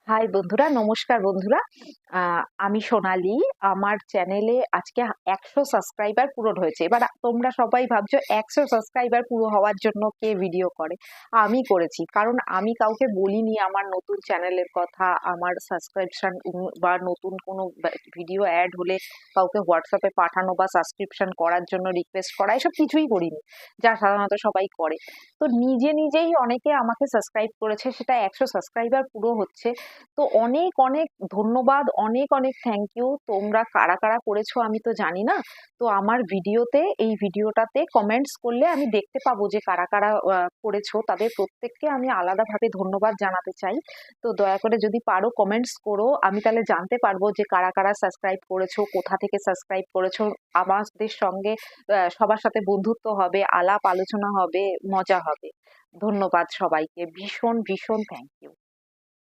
High বন্ধুরা, নমস্কার বন্ধুরা। আমি সোনালী। আমার চ্যানেলে আজকে ১০০ সাবস্ক্রাইবার পূরণ হয়েছে। এবার তোমরা সবাই ভাবছো ১০০ সাবস্ক্রাইবার পুরো হওয়ার জন্য কে ভিডিও করে? আমি করেছি। কারণ আমি কাউকে বলিনি আমার নতুন চ্যানেলের কথা, আমার সাবস্ক্রিপশন বা নতুন কোনো ভিডিও অ্যাড হলে কাউকে হোয়াটসঅ্যাপে পাঠানো বা সাবস্ক্রিপশন করার জন্য রিকোয়েস্ট করা, এসব কিছুই করিনি, যা সাধারণত সবাই করে। তো নিজে নিজেই অনেকে আমাকে সাবস্ক্রাইব করেছে, সেটা ১০০ সাবস্ক্রাইবার পুরো হচ্ছে। তো অনেক অনেক ধন্যবাদ, অনেক অনেক থ্যাংক ইউ। তোমরা কারা কারা করেছো আমি তো জানি না। তো আমার এই ভিডিওটাতে কমেন্টস করলে আমি দেখতে পাবো যে কারা কারা করেছো। তাদের প্রত্যেককে আমি আলাদাভাবে ধন্যবাদ জানাতে চাই। তো দয়া করে যদি পারো কমেন্টস করো, আমি তাহলে জানতে পারবো যে কারা কারা সাবস্ক্রাইব করেছো, কোথা থেকে সাবস্ক্রাইব করেছো। আমাদের সঙ্গে সবার সাথে বন্ধুত্ব হবে, আলাপ আলোচনা হবে, মজা হবে। ধন্যবাদ সবাইকে, ভীষণ ভীষণ থ্যাংক ইউ।